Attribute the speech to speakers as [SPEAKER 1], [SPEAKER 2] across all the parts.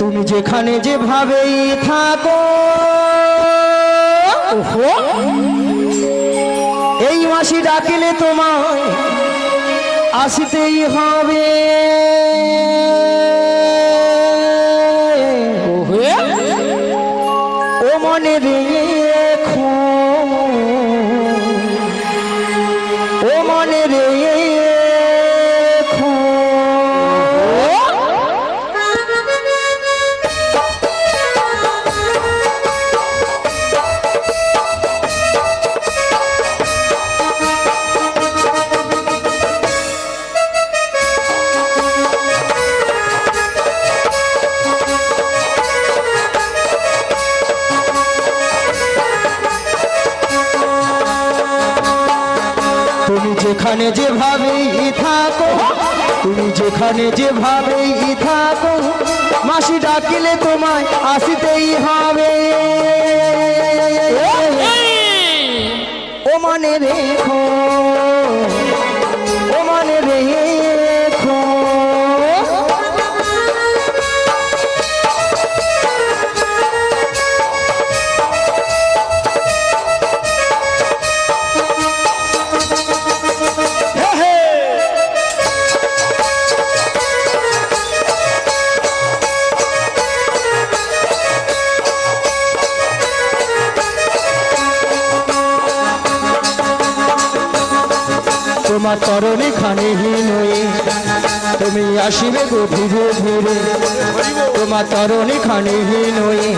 [SPEAKER 1] তুমি যেখানে যেভাবেই থাকো এই মাসি ডাকিলে তোমায় আসিতেই হবে। ও মনে রেখো, ও মনে রেখো। তুমি যেখানে যেভাবেই থাকো, তুমি যেখানে যেভাবেই থাকো মাসি ডাকিলে তোমায় আসিতেই হবে। ও মনে রেখো, ও মনে রেখো। তোমার তরণে খানে হীন হয়ে তুমি আসিবে গো ধীরে ধীরে। তোমার তরণে খানে হীন হয়ে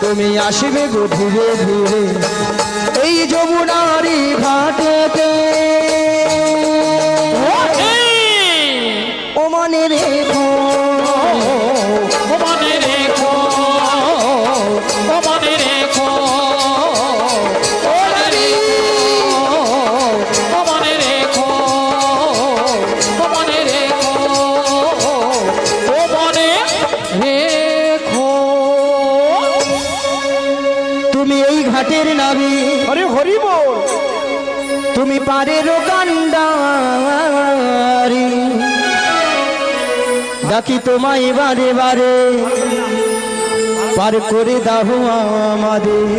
[SPEAKER 1] তুমি আসিবে গো ধীরে ধীরে। এই যমুনারি ঘাটেতে ও মনে রেখো,
[SPEAKER 2] ও মনে রেখো, ও মনে রেখো, ও মনে রেখো, ও মনে রেখো, ও মনে রেখো।
[SPEAKER 1] তুমি এই ঘাটের নাবি,
[SPEAKER 2] হরি হরি বল।
[SPEAKER 1] তুমি পারের কান্ডারি ডাকি তোমায় বারে বারে পার করে দাও আমাদের।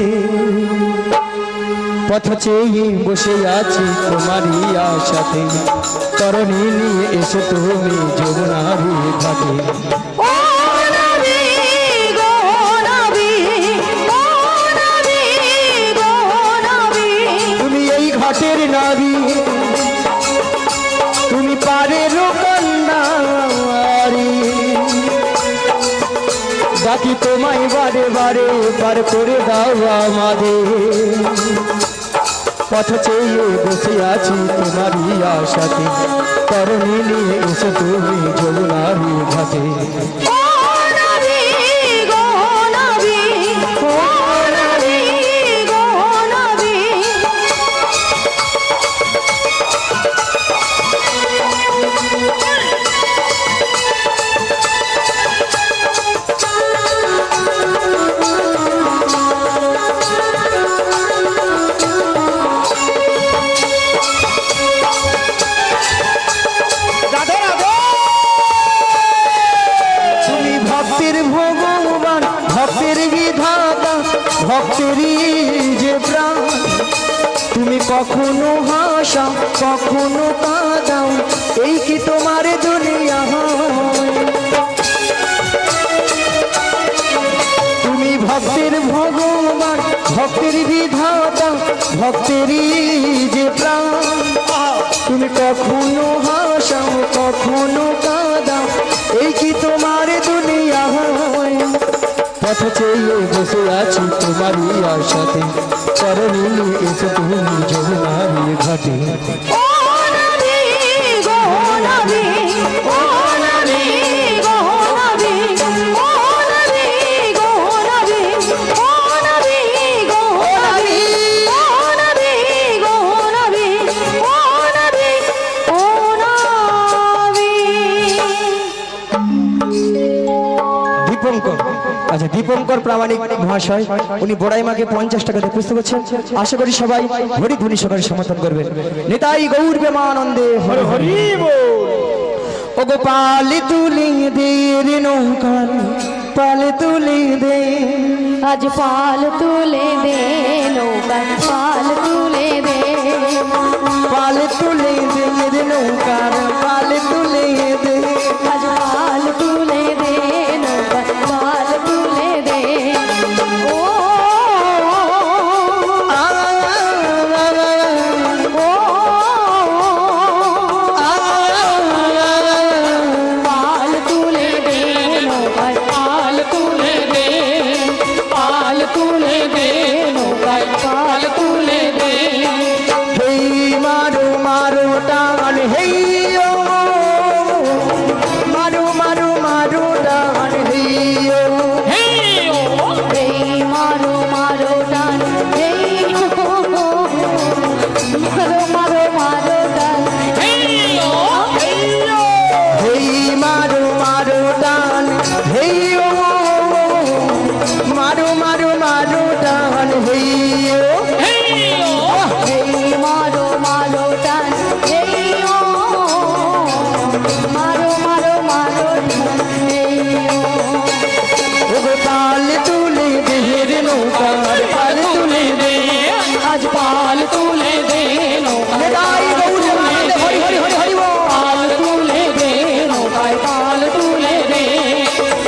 [SPEAKER 1] পথ চেয়ে বসে আছি তোমারই আশাতে, তরণী নিয়ে এসে তুমি যমুনারি ঘাটে। তুমি এই ঘাটের নাবি, তুমি পারের কান্ডারি ডাকি তোমায় বারে বারে পার করে দাও আমাদের। পথ চেয়ে বসে আছি তোমারই আশাতে, তরণী নিয়ে এসে তুমি যমুনারি ঘাটে। ভক্তেরই যে প্রাণ, তুমি কখনো হাসাও কখনো কাঁদাও, এই কি তোমার দুনিয়া হয়। তুমি ভক্তের ভগবান, ভক্তের বিধাতা, ভক্তেরই যে প্রাণ, তুমি কখনো হাসাও কখনো কাঁদাও, এই কি তোমার দুনিয়া হয়। পথ চেয়ে বসে আছি তোমারই আশাতে, তরণী নিয়ে এসে তুমি যমুনারি ঘাটে। দীপঙ্কর, আচ্ছা দীপঙ্কর প্রামাণিক মহাশয় উনি বড়াই মাকে 50 টাকা দিয়ে পুস্তক করছেন। আশা করি সবাই হরি ধ্বনি সহকারে সমর্থন করবেন। নিতাই গৌর প্রেমানন্দে হরি হরি বল। ও গোপাল তুলি দের নৌকার পাল তুলে দে
[SPEAKER 3] আজ পাল তুলে দে নৌকার পাল তুলে দে
[SPEAKER 1] পাল তুলে দে রে নৌকার পাল তুলে দে
[SPEAKER 3] আজ পাল তুলে দে নৌকার পাল তুলে দে ও
[SPEAKER 1] আ,
[SPEAKER 3] ও
[SPEAKER 1] আ,
[SPEAKER 3] পাল তুলে দে নৌকার
[SPEAKER 2] পাল তুলে দে পাল তুলে দে নৌকায় পাল তুলে দে
[SPEAKER 1] হেই মারো মারো টান হেই ও মারো মারো মারো টান হেই ও
[SPEAKER 2] হেই ও
[SPEAKER 3] এই মারো মারো টান এই মারো মারো মারো টান
[SPEAKER 2] হেই ও হেই ও
[SPEAKER 1] হেই মারো মারো টান হেই ও মারো মারো মারো টান হেই ও
[SPEAKER 2] হেই ও
[SPEAKER 3] এই মারো মারো টান এই ও মারো মারো মারো টান এই ও
[SPEAKER 1] ওগো পাল তুলে দে রে নৌকার পাল তুলে দে
[SPEAKER 2] আজ পাল তুলে দে নৌকায়
[SPEAKER 1] নিতাই গৌর প্রেমানন্দে হরি হরি হরি হরি বল।
[SPEAKER 2] পাল তুলে দে নৌকায় পাল তুলে দে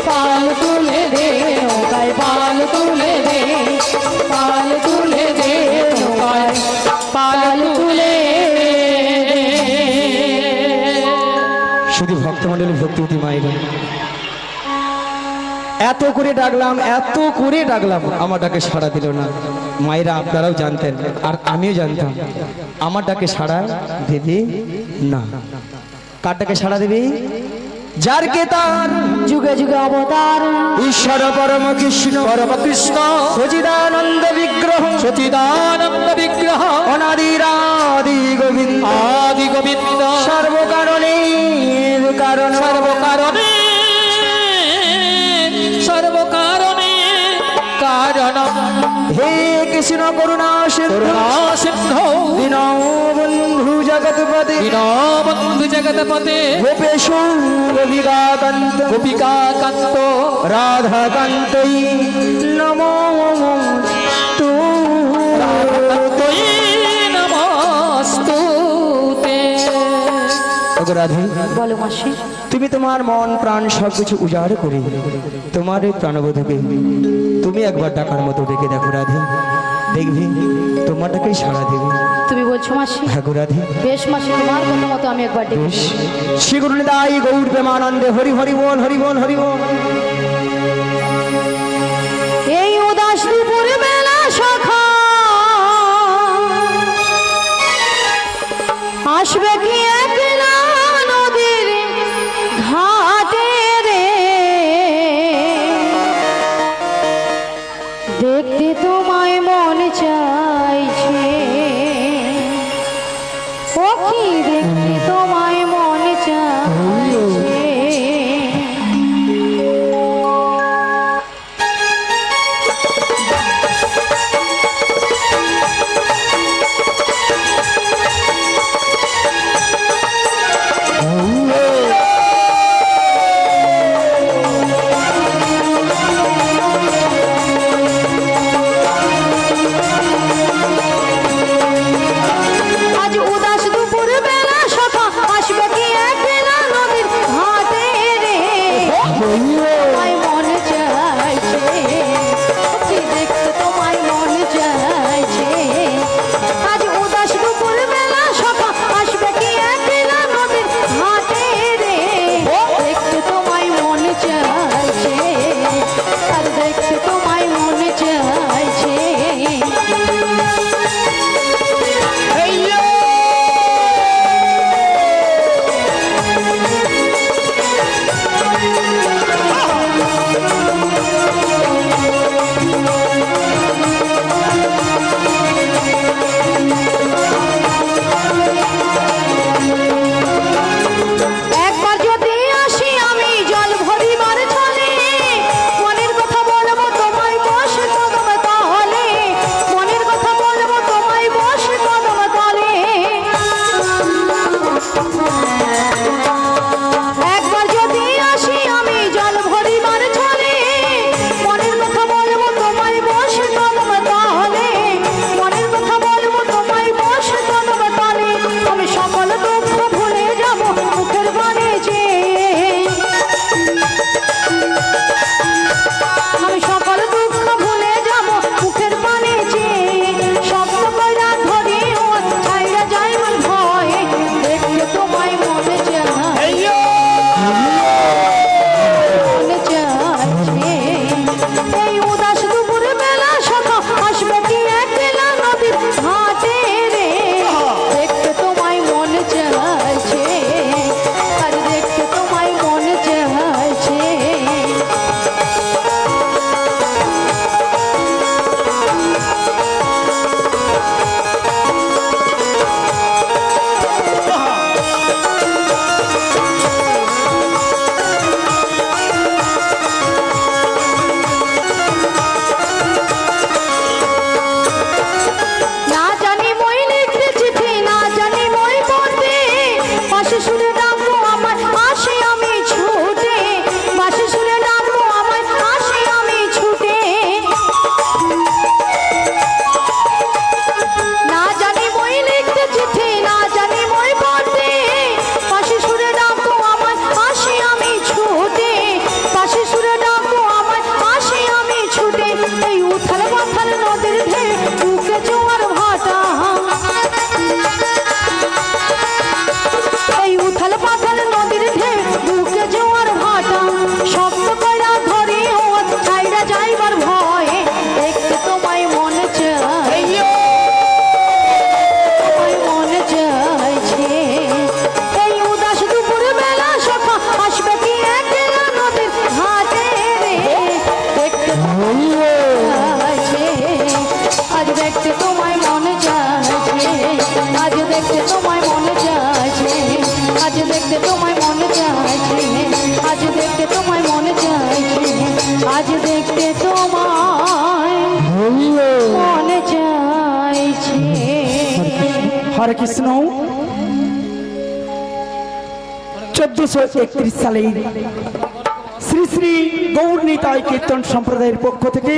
[SPEAKER 2] পাল তুলে দে নৌকায় পাল তুলে দে পাল তুলে দে নৌকায় পাল তুলে দে
[SPEAKER 1] শুধু ভক্তমণ্ডলী ভক্তিবতী মায়েরা এত করে ডাকলাম আমার ডাকে সাড়া দিল না। মায়েরা আপনারাও জানতেন আর আমিও জানতাম আমার ডাকে সাড়া দেবে না। কার ডাকে সাড়া দেবে? যার কে তার
[SPEAKER 3] যুগে যুগে অবতার
[SPEAKER 1] ঈশ্বর পরম কৃষ্ণ সচিদানন্দ বিগ্রহ
[SPEAKER 2] সচিদানন্দ বিগ্রহ
[SPEAKER 1] অনাদিরাদি গোবিন্দ
[SPEAKER 2] আদি গোবিন্দ
[SPEAKER 1] সর্বকারণের কারণ
[SPEAKER 2] সর্বকারণে সর্বকারণে কারণম
[SPEAKER 1] হে কৃষ্ণ করুণা
[SPEAKER 2] করুণা সিন্ধু
[SPEAKER 1] দীনবন্ধু জগৎপতি
[SPEAKER 2] দীনবন্ধু জগৎপতে
[SPEAKER 1] গোপেশ গোপিকাকান্ত
[SPEAKER 2] গোপিকা কান্ত
[SPEAKER 1] রাধাকান্তই নমো তু
[SPEAKER 2] তোই নমস্তুতে
[SPEAKER 1] ওগো রাধে,
[SPEAKER 3] বলো মাসি
[SPEAKER 1] তুমি তোমার মন প্রাণ সবকিছু উজাড় করে তোমার এই প্রাণবোধকে তুমি একবার ডাকার মতো ডেকে দেখো রাধে, দেখবি তোমারটাকেই সাড়া দেবে।
[SPEAKER 3] তুমি বলছো মাসি
[SPEAKER 1] হ্যাঁ গো রাধে,
[SPEAKER 3] বেশ মাসি তোমার কথা মতো আমি একবার ডেকে
[SPEAKER 1] বেশ।
[SPEAKER 3] দেখি।
[SPEAKER 1] শ্রী গুরু নিতাই গৌর প্রেমানন্দে হরি হরি বল হরি বল হরি বল।
[SPEAKER 3] এই উদাস দুপুর বেলা সখা আসবে কি একলা নদীর ঘাটে রে দেখতে তোমায় মন চাইছে সখী দেখতে তোমায় মন চাইছে আজ উদাস দুপুর বেলা আজ দেখতে তোমায় মনে চাইছে।
[SPEAKER 4] হরে কৃষ্ণ। 1431 সালে শ্রী শ্রী গৌর নিতাই কীর্তন সম্প্রদায়ের পক্ষ থেকে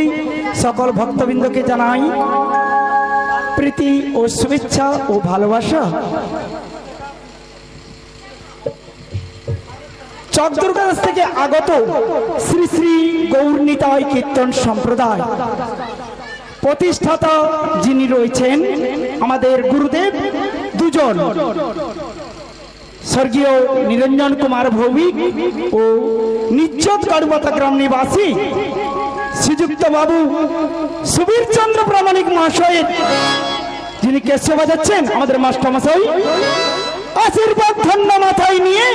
[SPEAKER 4] সকল ভক্তবৃন্দকে জানাই প্রীতি ও শুভেচ্ছা ও ভালোবাসা। চকদুর্গাদাস থেকে আগত শ্রী শ্রী গৌর নিতাই কীর্তন সম্প্রদায় প্রতিষ্ঠাতা যিনি রয়েছেন আমাদের গুরুদেব দুজন, স্বর্গীয় নিরঞ্জন কুমার ভৌমিক ও নিচ্চত কারুপাতা গ্রাম নিবাসী শ্রীযুক্ত বাবু সুবীর চন্দ্র প্রামাণিক মহাশয়ের, যিনি কেশব বাজাচ্ছেন আমাদের মাস্টারমশাই, আশীর্বাদ ধন্য মাথায় নিয়ে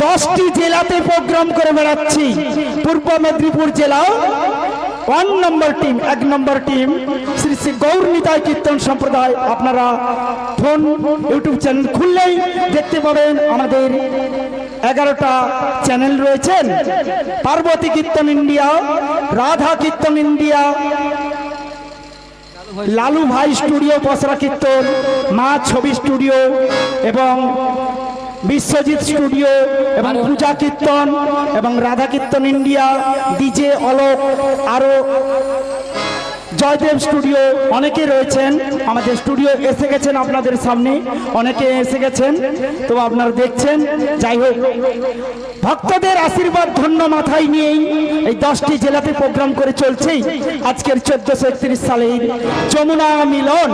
[SPEAKER 4] 10টি জেলাতে প্রোগ্রাম করে বেড়াচ্ছি। পূর্ব মেদিনীপুর জেলা 1 নম্বর টিম, 1 নম্বর টিম শ্রী শ্রী গৌর নিতাই কীর্তন সম্প্রদায়। আপনারা ফোন ইউটিউব চ্যানেল খুললেই দেখতে পাবেন আমাদের 11টা চ্যানেল রয়েছেন। পার্বতী কীর্তন ইন্ডিয়া, রাধা কীর্তন ইন্ডিয়া, লালু ভাই স্টুডিও পসরা কীর্তন, মা ছবি স্টুডিও এবং বিশ্বজিৎ স্টুডিও এবং পূজা কীর্তন এবং রাধা কীর্তন ইন্ডিয়া, ডিজে অলোক, আরো জয়দেব স্টুডিও, অনেকে রয়েছেন আমাদের স্টুডিও এসে গেছেন, আপনাদের সামনে অনেকে এসে গেছেন, তো আপনারা দেখছেন। যাই হোক, ভক্তদের আশীর্বাদ ধন্য মাথায় নিয়েই এই 10টি জেলাতে প্রোগ্রাম করে চলছে আজকের 1431 সালের যমুনা মিলন।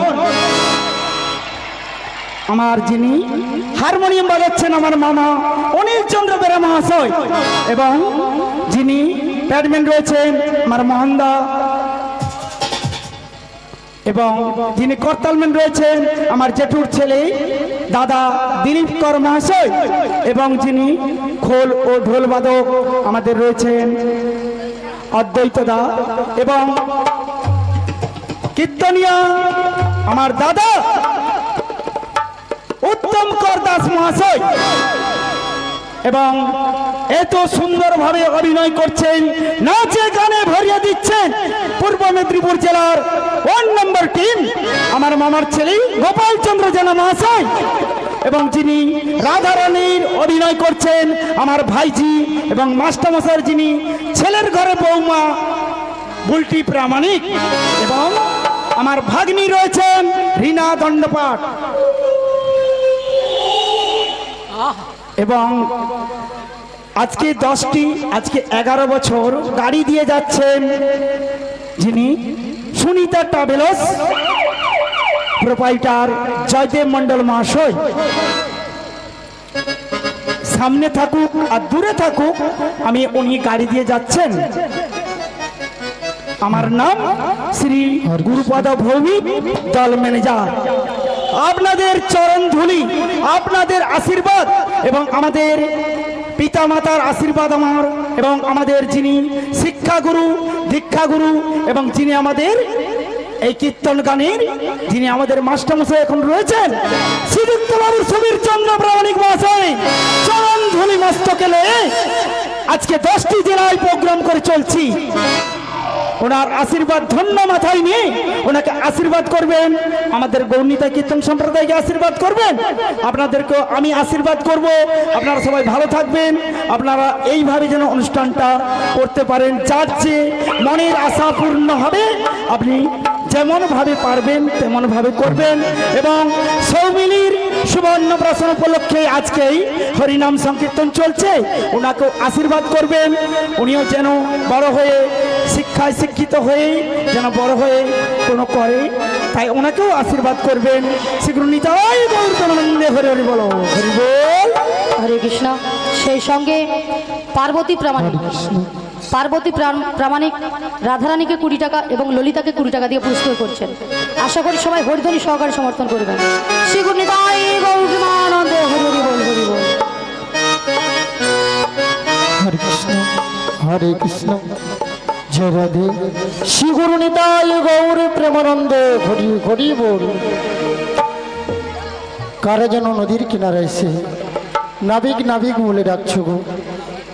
[SPEAKER 4] আমার যিনি হারমোনিয়াম বাজাচ্ছেন আমার মামা অনিল চন্দ্র বেরা মহাশয়, এবং যিনি ব্যাটম্যান রয়েছেন আমার মহান্দা, এবং যিনি করতালম্যান রয়েছেন আমার জেঠুর ছেলে দাদা দিলীপ কর মহাশয়, এবং যিনি খোল ও ঢোল বাদক আমাদের রয়েছেন অদ্বৈত দা, এবং কীর্তনিয়া আমার দাদা উত্তম কর দাস মহাশয়, এবং এত সুন্দরভাবে অভিনয় করছেন, নাচে গানে ভরিয়ে দিচ্ছেন পূর্ব মেদিনীপুর জেলার 1 নম্বর টিম আমার মামার ছেলে গোপাল চন্দ্র জেনা মহাশয়, এবং যিনি রাধারানীর অভিনয় করছেন আমার ভাইজি এবং মাস্টারমশাই, যিনি ছেলের ঘরে বৌমা বুলটি প্রামাণিক, এবং আমার ভাগ্নি রয়েছেন রীনা দণ্ডপাঠ, এবং আজকে 10টি, আজকে 11 বছর গাড়ি দিয়ে যাচ্ছেন যিনি সুনিতা ট্রাভেলস প্রোপাইটার জয়দেব মন্ডল মহাশয়। সামনে থাকুক আর দূরে থাকুক, আমি উনি গাড়ি দিয়ে যাচ্ছেন। আমার নাম শ্রী গুরুপদ ভৌমিক, দল ম্যানেজার। আপনাদের চরণ ধুলি, আপনাদের আশীর্বাদ এবং আমাদের পিতা মাতার আশীর্বাদ আমার, এবং আমাদের যিনি শিক্ষাগুরু, দীক্ষাগুরু, এবং যিনি আমাদের এই কীর্তন গানের যিনি আমাদের মাস্টারমশাই এখন রয়েছেন শ্রীযুক্ত বাবু সুবীর চন্দ্র প্রামাণিক মহাশয়, চরণ ধুলি মস্তকে লয়ে আজকে 10টি জেলায় প্রোগ্রাম করে চলছি। ওনার আশীর্বাদ ধন্য মাথায় নিয়ে ওনাকে আশীর্বাদ করবেন, আমাদের গৌর নিতাই কীর্তন সম্প্রদায়কে আশীর্বাদ করবেন, আপনাদেরকেও আমি আশীর্বাদ করব। আপনারা সবাই ভালো থাকবেন, আপনারা এইভাবে যেন অনুষ্ঠানটা করতে পারেন, যার যে মনের আশা পূর্ণ হবে, আপনি যেমন ভাবে পারবেন তেমন ভাবে করবেন। এবং সৌমিলির সুবর্ণপ্রাশন উপলক্ষে আজকেই হরিনাম সংকীর্তন চলছে, ওনাকেও আশীর্বাদ করবেন, উনিও যেন বড় হয়ে শিক্ষায় শিক্ষিত হয়ে যেন বড় হয়ে কোনো করে, তাই ওনাকেও আশীর্বাদ করবেন। শ্রীগুরু নিতাই গৌর প্রেমানন্দে হরি হরি বলো, হরি বল,
[SPEAKER 2] হরে কৃষ্ণ। সেই সঙ্গে পার্বতী প্রামাণিক রাধারানীকে 20 টাকা এবং ললিতাকে 20 টাকা দিয়ে পুরস্কার করছেন। আশা করি সবাই হরিধ্বনি সহকারে সমর্থন করবেন। শ্রী গুরু নিতাই গৌর প্রেমানন্দে হরি হরি বল, হরি বল।
[SPEAKER 5] হরে কৃষ্ণ, হরে কৃষ্ণ, জয় রাধে। শ্রী গুরু নিতাই গৌর প্রেমানন্দে হরি হরি বল। কারা যেন নদীর কিনারে এসে নাবিক নাবিক বলে ডাকছো গো,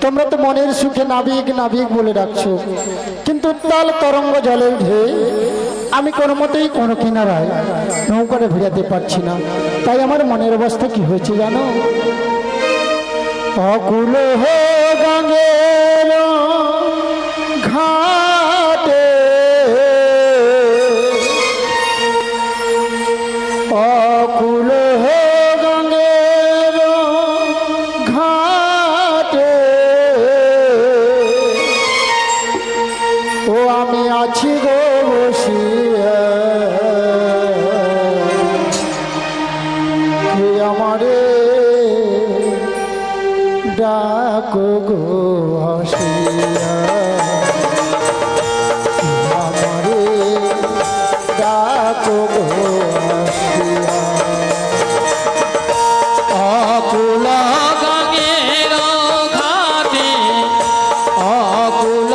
[SPEAKER 5] তোমরা তো মনের সুখে নাবিক নাবিক বলে ডাকছো, কিন্তু তাল তরঙ্গ জলের ঢেউ আমি কোনো মতেই কোনো কিনারায় নৌকাটা ভিড়াতে পারছি না। তাই আমার মনের অবস্থা কি হয়েছে জানো? অকুল হে গঙ্গের ঘাটে অকুল হে গঙ্গের ঘাটে ও আমি আছি গো বসিয়া, কে আমারে ডাকো গো হাসিয়া, আমারে ডাকো গো হাসিয়া।
[SPEAKER 2] অকুল গঙ্গের ঘাটে, অকুল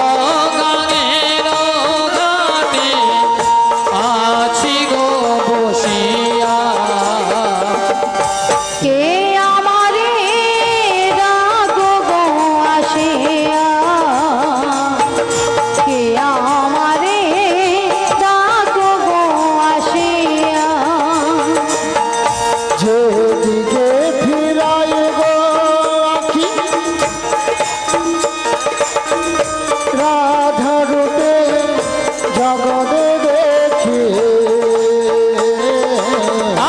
[SPEAKER 2] গঙ্গের ঘাটে আছি গো বসিয়া।
[SPEAKER 3] কে আমারে ডাকো গো আসিয়া, কে আমারে ডাকো গো আসিয়া।
[SPEAKER 5] যেদিকে ফিরায় গো আখি রাধা রূপে জগতে দেখি,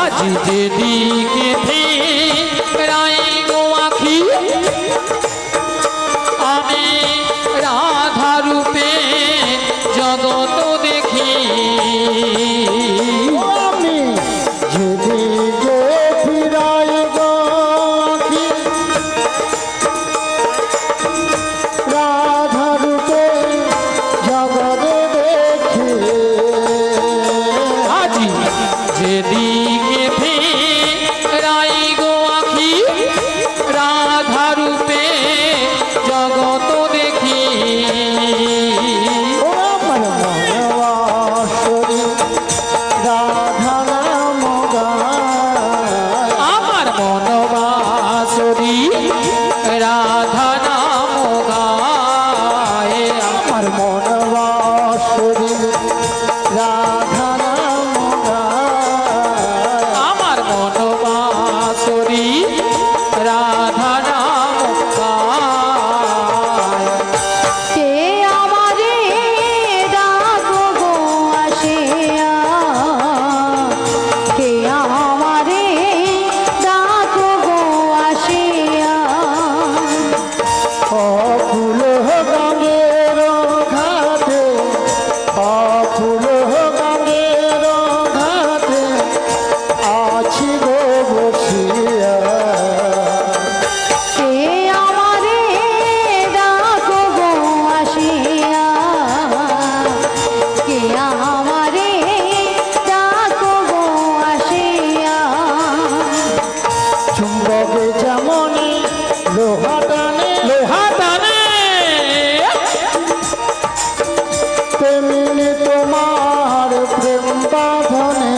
[SPEAKER 2] আজ যেদিকে ফিরাই গো আখি আমি রাধা রূপে জগৎ দেখি।
[SPEAKER 5] আমি যেদিকে ফিরায় গো আখি রাধা রূপে জগতে দেখি,
[SPEAKER 2] আজি যেদিকে ফিরাই গো আখি রাধা রূপে জগৎ দেখি।
[SPEAKER 5] ও আমার মনবাসরি রাধা নাম গায়,
[SPEAKER 2] আমার মনবাসরি রাধা নাম গায়।
[SPEAKER 5] আমার মনবাসরি রাধা নাম গায়,
[SPEAKER 2] আমার মনবাসরি রাধা নাম গায়।
[SPEAKER 3] কে আমারে ডাকো গো আসিয়া, কে আমারে ডাকো গো আসিয়া।
[SPEAKER 5] অফুল গঙ্গের ঘাটে অফুল গঙ্গের ঘাটে আছি গো বসিয়া,
[SPEAKER 3] কে আমারে ডাকো গো আসিয়া, কে আমারে ডাকো গো আসিয়া।
[SPEAKER 5] চুম্বক যেমন লোহা টানে
[SPEAKER 2] লোহা টানে
[SPEAKER 5] তেমনি তোমার প্রেম বাঁধনে,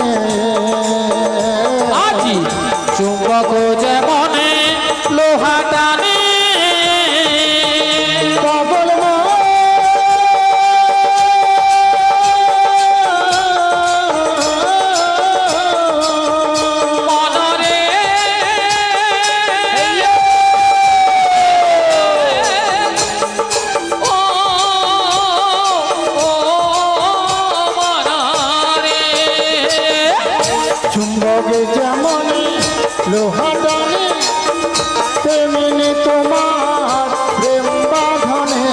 [SPEAKER 2] আজি চুম্বক যেমনে লোহা টানে
[SPEAKER 5] পাগল
[SPEAKER 2] মনরে ও ও মনরে
[SPEAKER 5] চুম্বক যেমন লোহা টানে তেমনি তোমার প্রেম বাঁধনে,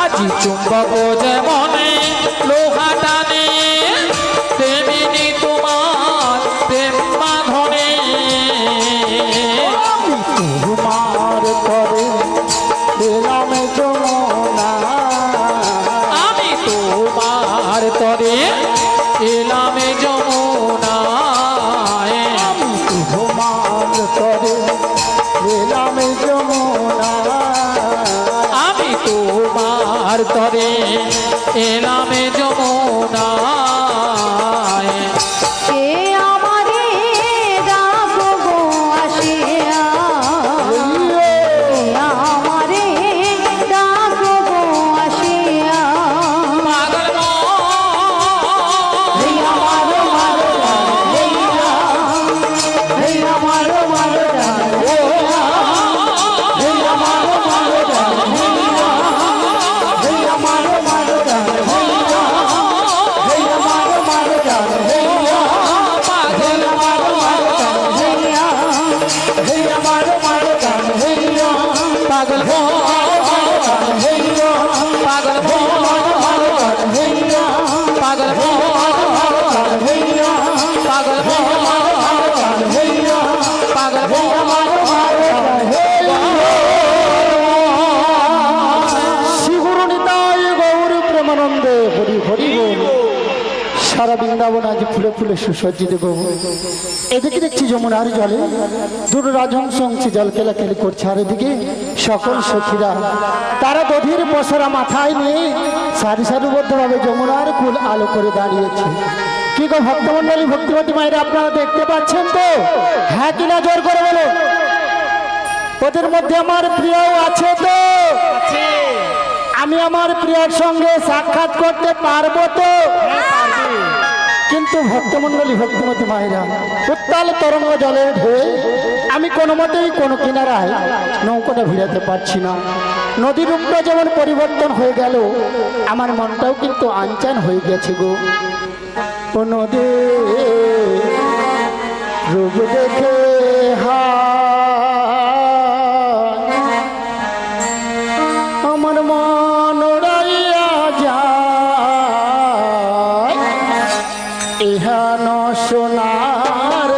[SPEAKER 2] আজি চুম্বক যেমনে লোহা টানে তেমনি তোমার প্রেম বাঁধনে।
[SPEAKER 5] আমি তোমার তরে এলাম যমুনা,
[SPEAKER 2] আমি তোমার তরে এলাম যমুনায়।
[SPEAKER 5] আমি তোমার তরে এলাম যমুনা,
[SPEAKER 2] আমি তোমার তরে এলাম যমুনায়।
[SPEAKER 3] কে আমারে ডাকো গো আসিয়া,
[SPEAKER 5] সারা বৃন্দাবন আজ ফুলে ফুলে সুসজ্জিত গো। এদিকে দেখছি যমুনার জলে দুটো রাজহংস অংশে জল খেলাখেলি করছে, আর এদিকে সকল সখীরা তারা দধির পসরা মাথায় নিয়ে সারি সারিবদ্ধভাবে যমুনার কুল আলো করে দাঁড়িয়েছে। কি গো ভক্তমন্ডলী, ভক্তিমতী মায়েরা আপনারা দেখতে পাচ্ছেন তো? হ্যাঁ কিনা জোর করে বলো। ওদের মধ্যে আমার প্রিয় আছে তো? আমি আমার প্রিয়র সঙ্গে সাক্ষাৎ করতে পারবো তো? কিন্তু ভক্তমন্ডলী, ভক্তিমতী মায়েরা, উত্তাল তরঙ্গ জলের ঢেউ, আমি কোনো মতেই কোনো কিনারায় নৌকাটা ভিড়াতে পারছি না। নদীর রূপটা যেমন পরিবর্তন হয়ে গেল, আমার মনটাও কিন্তু আনচান হয়ে গেছে গো। ও নদী রূপ দেখে আমার মন উড়াইয়া যায়, ইহা ন সোনার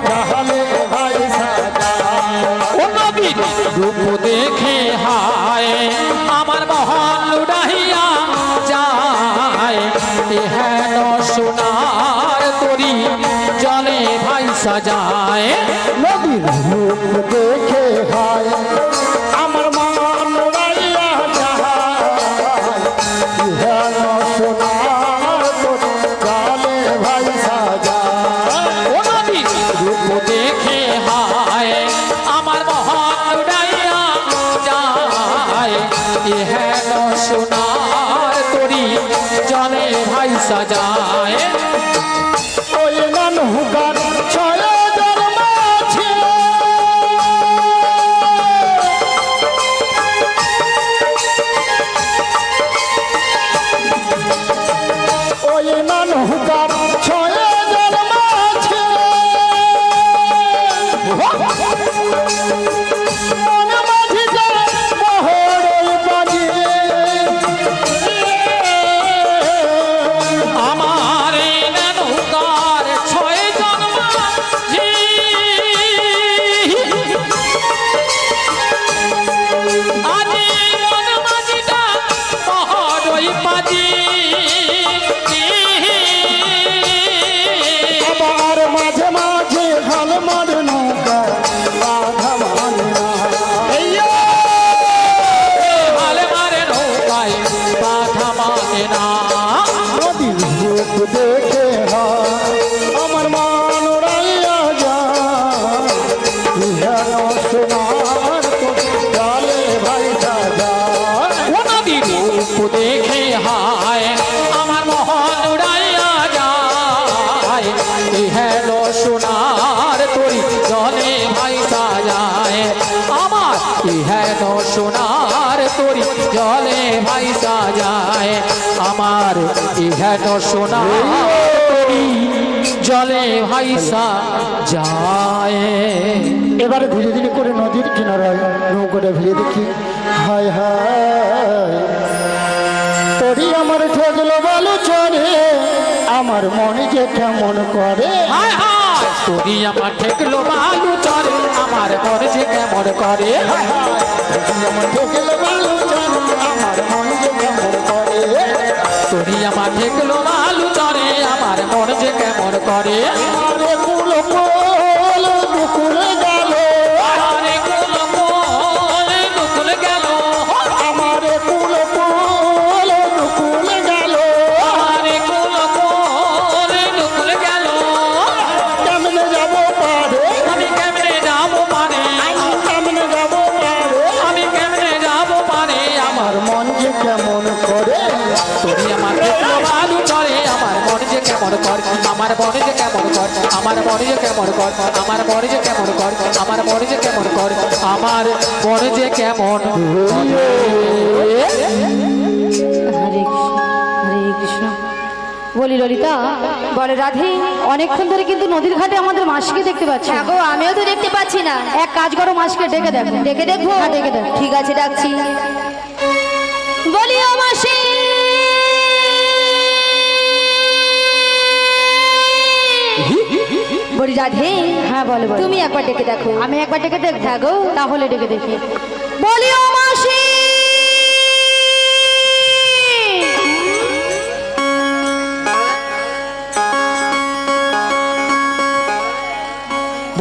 [SPEAKER 5] তাহলে ভাই সাজা।
[SPEAKER 2] ও নবী রূপ দেখে হায় আমার মহল উড়াইয়া যায়, হেন সোনার তরি জলে ভাই সাজায়।
[SPEAKER 5] নদীর রূপ দেখে হয় আমার মন উড়াইয়া যায়, ইহা ন সোনার গালে ভাই সাজা।
[SPEAKER 2] ও নবী রূপ দেখে হায় আমার মহল উড়াইয়া যায়, হেন সোনার তরি জলে ভাই সাজায়।
[SPEAKER 5] ওই নৌকার ছয় জন্মাছে, ওই নৌকার ছয় জন্মাছে, মন মাঝি যায় মোহর বাজিয়ে।
[SPEAKER 2] আমার এই নৌকার ছয় জন্মাঝি, আজি মন মাঝিটা পহরই পাজি।
[SPEAKER 5] আবার মাঝে মাঝে হাল মার নৌকা বাধা মানে না।
[SPEAKER 2] হালে মারে নৌকায় বাধা মানে না।
[SPEAKER 5] নদীর রূপ দেখে হয় আমার মান উড়াইয়া যায়, ইহা ন সোনার জালে ভাই সাজা।
[SPEAKER 2] ও নদী রূপ দেখে হায় আমার মহল উড়াইয়া যায়, হেন সোনার তরি জলে ভাই সাজায়। আমার হেন সোনার তরি জলে ভাই সাজায়, আমার হেন সোনার তরি জলে ভাই সাজায়।
[SPEAKER 5] এবারে ধীরে ধীরে করে নদীর কিনারায় নৌকাটা ভিড়ে দেখি, হায় হায় তোরই আমার ঠেকলো বালু চরে, আমার মনে যে কেমন করে।
[SPEAKER 2] হায় হায় তোরি আমার ঠেকলো বালু চরে, আমার মনে যে কেমন করে।
[SPEAKER 5] আমার ঠেকলো বালু চরে, আমার মনে যে কেমন করে।
[SPEAKER 2] তোরি আমার ঠেকলো বালু চরে, আমার মনে যে কেমন করে।
[SPEAKER 5] আরে কুল কোল দুকুল গেল,
[SPEAKER 2] আরে কুল কোল দুকুল গেল,
[SPEAKER 5] আমারে কুল কোল দুকুল গেল।
[SPEAKER 2] আরে কুল কোল দুকুল গেল।
[SPEAKER 5] কেমনে যাব পারে,
[SPEAKER 2] আমি কেমনে যাবো পারে,
[SPEAKER 5] আমি কেমনে যাব পারে।
[SPEAKER 2] আমি কেমনে যাবো পারে। আমার
[SPEAKER 5] আমার মন যে কেমন করে।
[SPEAKER 2] তোরি আমার ঠেকলো বালু চরে, আমার মনে যে কেমন কর, আমার মনে যে কেমন কর, আমার মনে যে কেমন কর, আমার মনে যে কেমন কর, আমার মনে যে কেমন কর, আমার মনে যে কেমন করে।
[SPEAKER 3] হরে কৃষ্ণ, হরে কৃষ্ণ। বলি ললিতা, বলে রাধে, অনেকক্ষণ ধরে কিন্তু নদীর ঘাটে আমাদের মাসিকে দেখতে পাচ্ছি।
[SPEAKER 6] গো আমিও তো দেখতে পাচ্ছি না।
[SPEAKER 3] এক কাজ করো, মাসিকে ডেকে দেখো।
[SPEAKER 6] ডেকে দেখবো?
[SPEAKER 3] হ্যাঁ, ডেকে দেখো।
[SPEAKER 6] ঠিক আছে, ডাকছি। বলি ও মাসি,
[SPEAKER 3] বলি রাধে, হ্যাঁ বলে বলে।
[SPEAKER 6] তুমি একবার ডেকে দেখো।
[SPEAKER 3] আমি একবার ডেকে দেখবো।
[SPEAKER 6] হ্যাঁ গো।
[SPEAKER 3] তাহলে ডেকে দেখি।
[SPEAKER 6] বলি ও মাসি,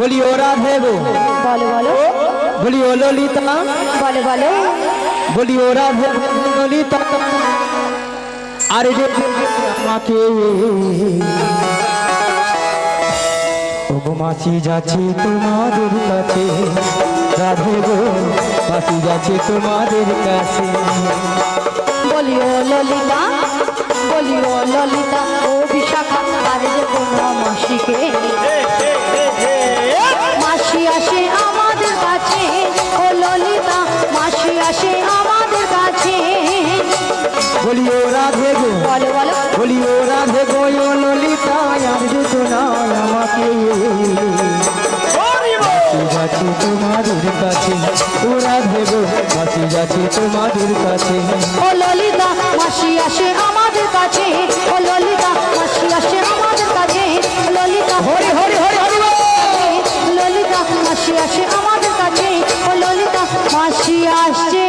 [SPEAKER 1] বলি ও রাধে গো,
[SPEAKER 3] বলো বলো
[SPEAKER 1] বলি ও ললিতা,
[SPEAKER 3] বলো বলো
[SPEAKER 1] বলি ও রাধে ললিতা, আরে যে আমাকে ওগো মাসি যাচ্ছি তোমাদের কাছে, রাধে গো মাসি যাচ্ছি তোমাদের কাছে।
[SPEAKER 3] বলি ও ললিতা, বলি ও ললিতা, ও বিশাখা আরে যে কোনো মাসিকে, মাসি আসে আমাদের কাছে, ও ললিতা মাসি আসে আমাদের কাছে।
[SPEAKER 1] বলি ও রাধে গো,
[SPEAKER 3] বলো বলো
[SPEAKER 1] বলি ও রাধে গো ও ললিতা, আর যে শোনায় আমাকে মাসি যাচ্ছি তোমাদের কাছে, ও রাধে গো মাসি যাচ্ছি তোমাদের কাছে।
[SPEAKER 3] ও ললিতা মাসি আসে আমাদের কাছে, ও ললিতা মাসি আসে আমাদের কাছে, ললিতা
[SPEAKER 1] হরি হরি হরি হরি বল।
[SPEAKER 3] ললিতা মাসি আসে আমাদের কাছে, ও ললিতা মাসি আসছে